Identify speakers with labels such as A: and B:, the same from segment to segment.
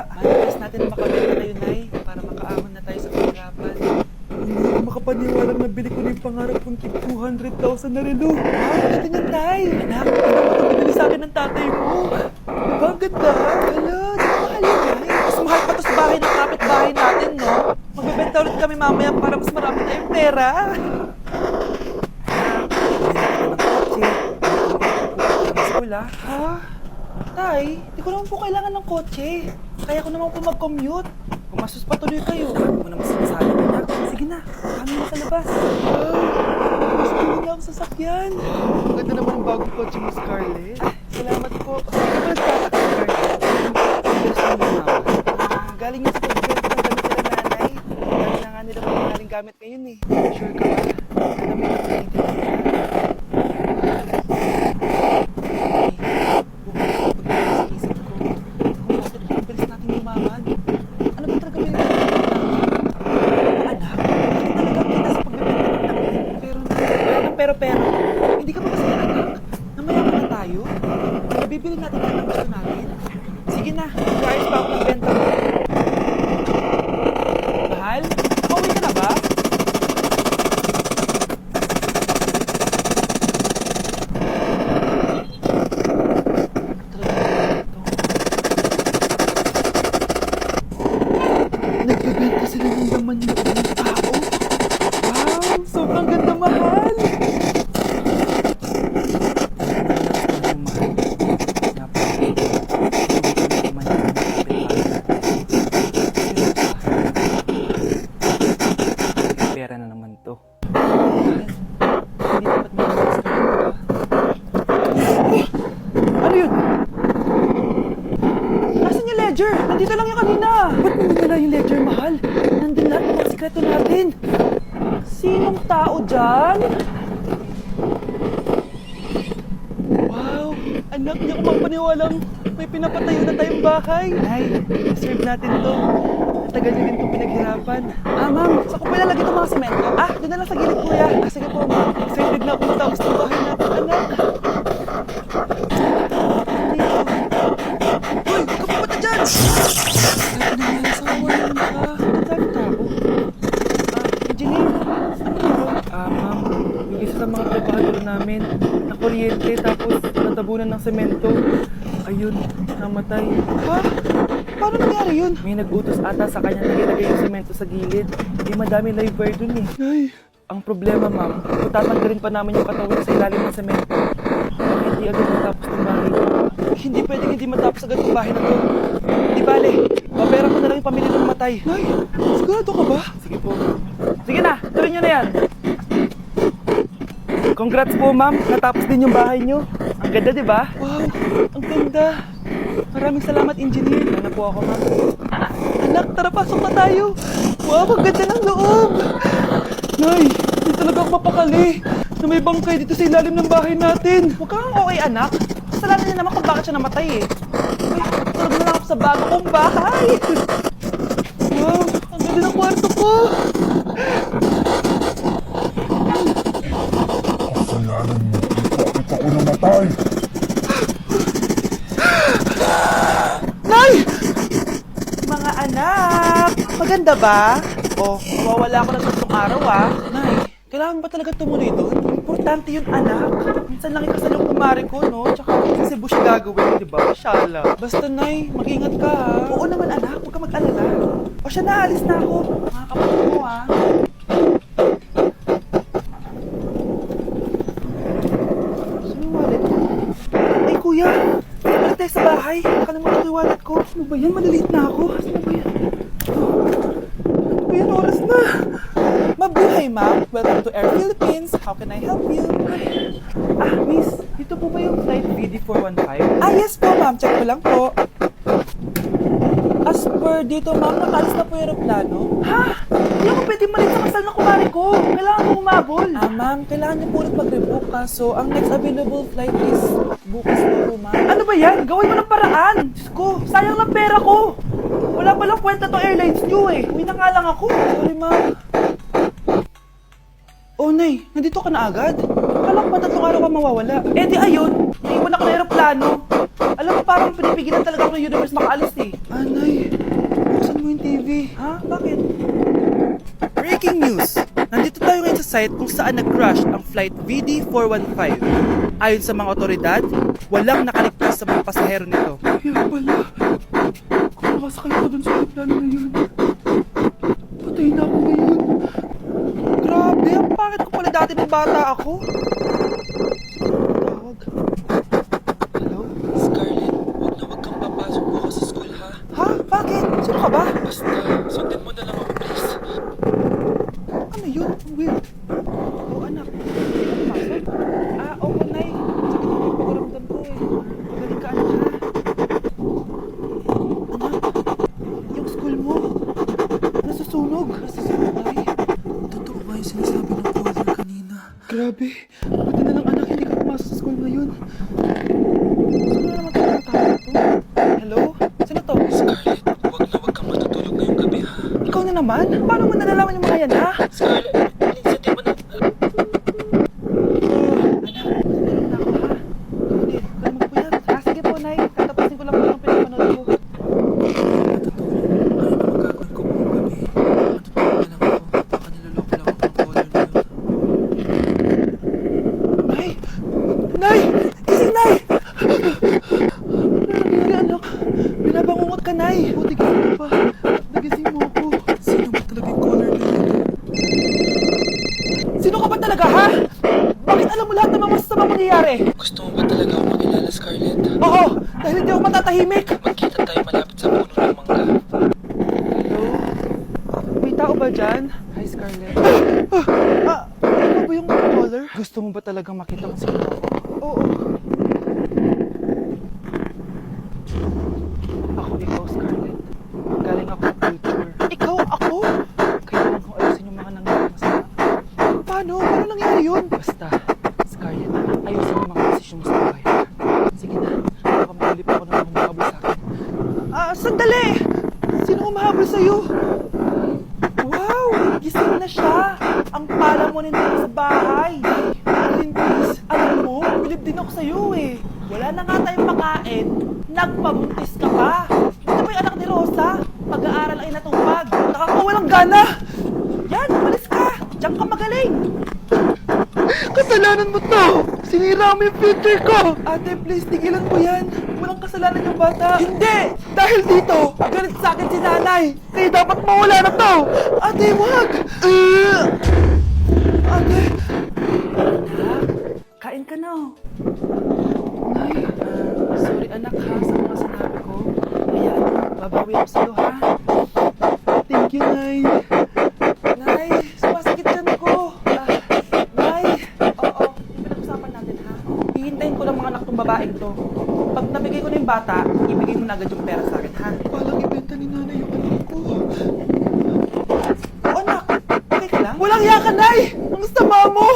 A: mamaya. Managas natin na makabenta tayo, Nay, para makaahon na tayo sa kahirapan. Hindi ko makapaniwalang nabili ko na yung pangarap kong tig 200,000 na relo. Wow, ganda niyan, Tay. Anak, ito mo binili sa akin ng tatay mo. Diba, ang ganda? Hala, di ba mahal yun, Nay? Mas mahal pa to sa bahay ng kapitbahay natin, no? Magbebenta ulit kami mamaya para mas marami tayong pera. Ha? Tay, di ko naman po kailangan ng kotse. Kaya ko naman po mag-commute. Kumasos pa tuloy kayo. Ano mo naman sinasabi, anak? Sige na, kami na sa labas. Mas tuloy na ako sa sakyan. Ang ganda naman ang bagong kotse mo, Scarlett. Salamat po. Sige ba nagtatak, Scarlett? Galing yun sa pagbibenta ng gamit nila nanay. Dami na nga nila maling gamit ngayon eh. Sure ka ba? Dami na pinitinin. Pero, hindi ka ba kasi anak? Namayaman na tayo? Nabibili natin ang gusto natin? Sige na, mag-ayos pa ako ng benta mo. Mahal? Nakauwi ka na ba? Nagbibenta sila ng laman ng tao? Wow, sobrang ganda, mahal! Pera na naman to. Hindi dapat mag-alas ka. Ano yun? Nasaan yung ledger? Nandito lang yung kanina. Ba't mo nila yung ledger, mahal? Nandun lahat ng mga sikreto natin. Sinong tao dyan? Wow! Anak, hindi ako mapaniwalang may pinapatayo na tayong bahay. Nay, serve natin to. Tagal nyo din itong pinaghirapan. Ma'am, saan ko pa ilalagay itong mga semento? Doon na lang sa gilid, kuya. Sige po, ma'am. Excited na ako matapos ng bahay natin, anak. Uy, huwag ka pumunta dyan! Ano nangyari sa wala na ka? Ang dami tao. Engineer, ano yun? Ma'am, yung isa sa mga trabahador namin, nakuryente tapos natabunan ng semento. Ayun, namatay. Ha? Paano nangyari yun? May nag-utos ata sa kanya na ilagay yung semento sa gilid. Madami live wire dun eh. Ay. Ang problema, ma'am, kung tatanggalin pa namin yung katawan sa ilalim ng semento, hindi agad matapos ng bahay. Hindi pwedeng hindi matapos agad yung bahay na to. Di bale, papera ko na lang yung pamilya ng matay. Ay, sigurado ka ba? Sige po. Sige na, tuloy nyo na yan. Congrats po, ma'am. Natapos din yung bahay nyo. Ang ganda, di ba? Wow, ang ganda. Maraming salamat, engineer. Ano po ako, ma'am? Anak, tara, pasok na tayo. Wow, ang ganda ng loob. Nay, hindi talaga ako mapakali na may bangkay dito sa ilalim ng bahay natin. Huwag kang okay, anak. Kasalanan niya naman kung bakit siya namatay eh. Ay, tulog na lang ako sa bago kong bahay. Wow, ang ganda ng kwarto ko.
B: Kasalanan mo. Bakit ako namatay?
A: Nay! Mga anak! Maganda ba? Mawawala ako ng 3 araw Nay, kailangan ba talaga tumuloy doon? Importante yun, anak. Minsan lang ikasal yung kumari ko, no? Tsaka sa Cebu siya gagawin, di ba? Shala. Basta, Nay, mag-ingat ka, ha? Oo naman, anak. Huwag ka mag-alala. O siya, naalis na ako. Mga kapatid mo, ha? Saan yung wallet ko? Ay, kuya! Balik tayo sa bahay. Nakalimutan ko yung wallet ko. Ano ba yan? Maliliit na ako. Saan ba yan? Ano ba yan? Oras na! Mabuhay, ma'am. Welcome to Air Philippines. How can I help you? Miss. Dito po ba yung flight VD415? Yes po, ma'am. Check ko lang po. As per dito, ma'am, nakaalis na po yung aeroplano. Ha? Hindi ako pwede malit sa kasal na kumari ko. Kailangan ko umabol. Ma'am, kailangan niyo po ulit mag-rebook So, ang next available flight is bukas na po, ma'am. Ano ba yan? Gawin mo ng paraan. Diyos ko, sayang lang pera ko. Wala palang kwenta to airlines niyo eh. Uwi na nga lang ako. Sorry, ma'am. Oh, Nay, nandito ka na agad? Akala ko ba 3 araw ka mawawala? Di ayun, naiwan ako ng aeroplano. Alam mo, parang pinipigilan talaga ako ng universe makaalis eh. Anay, buksan mo yung TV. Ha? Bakit? Breaking news! Nandito tayo ngayon sa site kung saan nag-crash ang flight VD415. Ayon sa mga otoridad, walang nakaligtas sa mga pasahero nito. Kaya pala, kung makasakay ako dun sa aeroplano na yun, patay na ako ngayon. Grabe, ang pangit ko pala dati ng bata ako. Tawag. Hello?
C: Scarlett, wag kang papasok bukas sa school ha.
A: Ha? Bakit? Sino ka ba?
C: Basta, sundin mo na lang ako please.
A: Ano yun? Ang weird. Oo, anak. Hindi ka pumasok? Oo, Nay. Sakit ako yung pagaramdam ko eh. Magaling ka, anak, ha? Anak, yung school mo, nasusunog. Nasusunog, Nay.
C: Totoo ba yung sinasabi ng caller kanina?
A: Grabe. Buti na lang, anak, hindi ka pumasok sa school ngayon. Sino na naman tayo natawag to? Hello? Sino to?
C: Scarlett, wag kang matutulog ngayong gabi ha.
A: Ikaw na naman? Paano mo nalalaman yung mga yan, ha?
C: Scarlett, minsan di mo na...
A: Sige po, Nay. Tatapusin ko lang po yung pinapanood ko.
C: Ano na magagawin ko buong gabi? Matutulog na lang ako. Baka niloloko lang ako ng caller na yun.
A: Nay! Nay! Gising, Nay! Ano nangyari, anak? Binabangungot ka, Nay. Buti gising ka pa. Nagising mo ako.
C: Sino ba talaga yung caller na yun?
A: Sino ka ba talaga, ha? Bakit alam mo lahat ng mga masasamang mangyayari?
C: Gusto mo ba talaga ako makilala, Scarlett?
A: Oo! Dahil hindi ako matatahimik!
C: Magkita tayo malapit sa puno ng mangga.
A: Hello? May tao ba dyan?
C: Hi, Scarlett.
A: Ano ba yung caller? Gusto mo ba talagang makita kung sino ako? Oo. Ako ikaw, Scarlett. Galing ako sa future. Ikaw? Ako? Kailangan kong ayusin yung mga nangyari masama. Paano? Paano nangyari yun? Basta, Scarlett, ayusin yung mga desisyon mo sa buhay. Sige na, baka makulip ako ng humahabol sa akin. Sandali! Sino humahabol sa'yo? Wow! Gising na siya! Ang pala mo nandito sa bahay! Aling please, alam mo, bilib din ako sa'yo eh. Wala na nga tayong makain, nagpabuntis ka pa. Hindi ba yung anak ni Rosa? Pag-aaral ay natupag. Nakakawalang gana! Yan, umalis ka! Diyan ka magaling! Kasalanan mo to! Sinira mo yung future ko! Ate, please, tigilan mo yan. Walang kasalanan yung bata. Hindi! Dahil dito, galit sa akin si nanay. Kaya dapat mawala na to! Ate, wag! Ate! Anak, kain ka na. Nay, sorry anak ha sa mga sinabi ko. Hayaan mo, babawi ako sa'yo ha. Thank you, Nay. Nay, sumasakit dyan ko. Nay, oo, pinag-usapan natin ha. Hihintayin ko ng mga anak tong babaeng to. Pag nabigay ko na yung bata, ibigay mo na agad yung pera sa akin ha. Palang ibenta ni nanay yung anak ko. O anak, okay ka lang? Walang hiya ka, Nay! Ang sama mo!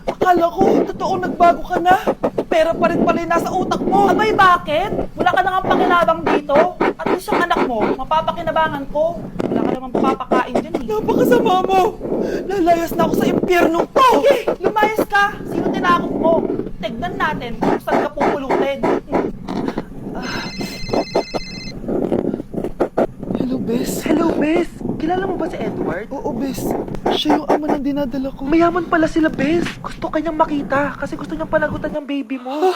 A: Akala ko, totoo nagbago ka na. Pera pa rin pala yung nasa utak mo. Abay, bakit? Wala ka nang pakinabang dito. At least yung anak mo, mapapakinabangan ko. Wala ka namang papakain dyan eh. Napakasama mo! Lalayas na ako sa impyerno ko! Sige, lumayas ka! Sino tinakot mo? Tignan natin kung saan ka pupulutin. Hello, Bes. Hello, Bes. Kilala mo ba si Edward? Oo, Bes. Siya yung ama ng dinadala ko. Mayaman pala sila, Bes. Gusto kanyang makita kasi gusto niyang panagutan yung baby mo.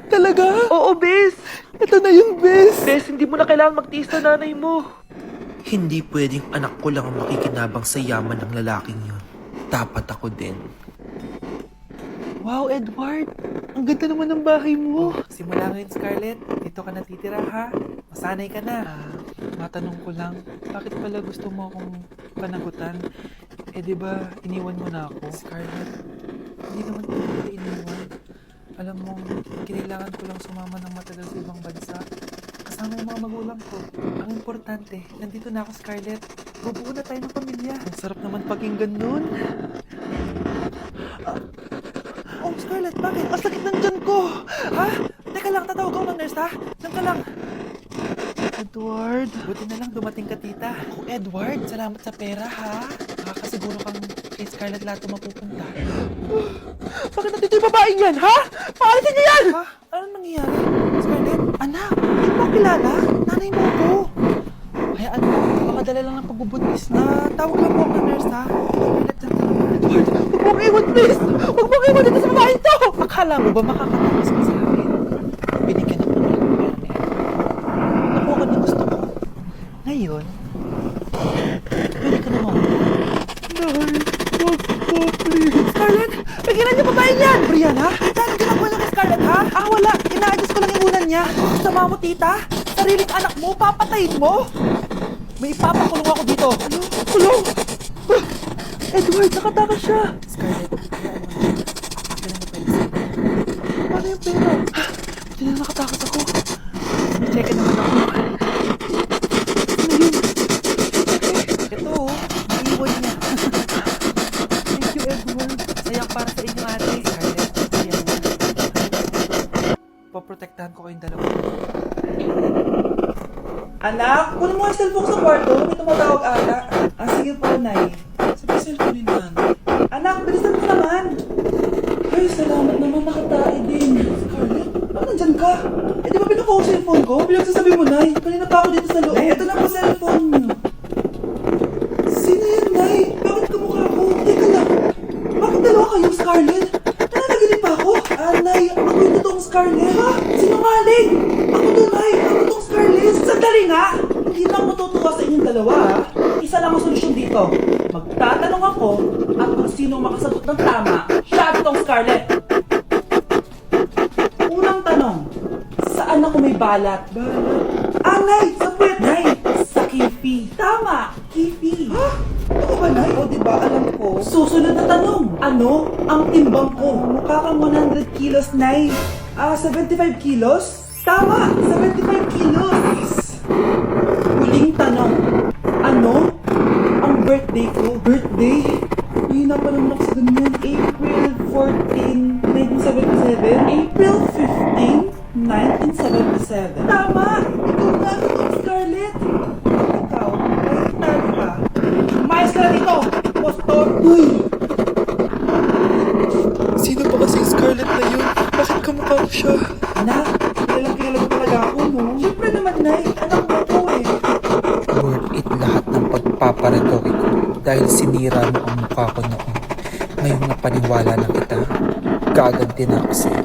A: Talaga? Oo, Bes. Ito na yung Bes. Bes, hindi mo na kailangan magtiis na nanay mo.
C: Hindi pwedeng anak ko lang ang makikinabang sa yaman ng lalaking yun. Dapat ako din.
A: Wow, Edward. Ang ganda naman ng bahay mo. Simula ngayon, Scarlett. Dito ka natitira, ha? Masanay ka na. Matanong ko lang, bakit pala gusto mo akong panagutan? Eh, di ba, iniwan mo na ako? Scarlett, hindi naman ko kita iniwan. Alam mo, kailangan ko lang sumama ng matagal sa ibang bansa. Kasama yung mga magulang ko. Ang importante, nandito na ako, Scarlett. Bubuo na tayo ng pamilya. Ang sarap naman pakinggan nun. Oh, Scarlett, bakit? Ang sakit ng tiyan ko! Ha? Teka lang, tatawag ako ng nurse, ha? Diyan ka lang. Edward. Buti na lang dumating ka, tita. Ako, Edward, salamat sa pera, ha? Makakasiguro kang kay Scarlett lahat mapupunta. Bakit nandito yung babaeng yan, ha? Paalisin niyo yan! Ha? Ano nangyayari? Scarlett? Akala mo ba makakatakas ka sa akin? Binigyan ako ng pera na yan. Nakuha ko ng gusto ko. Ngayon, pwede ka na mawala. Nay, wag po, please. Scarlett, pigilan niyo babae niyan! Brianna, saan ang ginagawa niya kay Scarlett, ha? Wala. Ina-adjust ko lang yung unan niya. Sama mo, tita. Sariling anak mo, papatayin mo. May ipapakulong ako dito. Ano? Kulong? Edward, nakatakas siya. Scarlett, paano yung pera? Buti na nakatakas ako. May check naman ako. Ano yun? Ito, naiiwan niya. Thank you, Edward. Sayang para sa inyo, ate. Scarlett, yan na. Paprotektahan ko kayong dalawa. Anak, kunin mo ang cellphone sa kwarto. May tumatawag ata. Sige po, Nay. Sabi cellphone ni Nanay. Anak, bilisan mo naman. Ay, salamat naman. Nakatae din. Scarlett, bakit nandyan ka? Di ba pinukuha ko cellphone ko? Pinagsasabi mo, Nay. Kanina pa ako dito sa loob. Ito na po cellphone niyo. Sino yan, Nay? Bakit kamukha ko? Teka lang. Bakit dalawa kayo, Scarlett? Nananaginip pa ako. Nay, ako yung totoong Scarlett. Ha? Sinungaling! Ako to, Nay. Ako totoong Scarlett. Sandali nga. Hindi na ako matutuwa sa inyong dalawa, ha? Isa lang ang solusyon dito. Magtatanong ako at kung sino ang makasagot ng tama, siya ang totoong Scarlett. Unang tanong, saan ako may balat? Balat? Nay! Sa puwet, Nay! Sa kipi. Tama! Kipi. Ha? Ano ba, Nay? O, diba? Alam ko. Susunod na tanong. Ano ang timbang ko? Mukha kang 100 kilos, Nay. 75 kilos? Tama! 75 kilos! Huling tanong. Ano ang birthday ko? Birthday? Mahina pa naman ako sa ganyan. April 14, 1977? April 15, 1977. Tama! Ikaw nga, itong Scarlett. Ikaw, kahit talo ka. Umayos ka na dito, impostor! Uy!
D: Sino ba kasi Scarlett na yun? Bakit kamukha ko siya?
A: Anak, kilala mo talaga ako, no? Siyempre naman, Nay. Anak mo ko eh.
C: Worth it lahat ng pagpaparetoriko dahil sinira mo ang mukha ko noon. Ngayong napaniwala na kita, gaganti na ako sa'yo.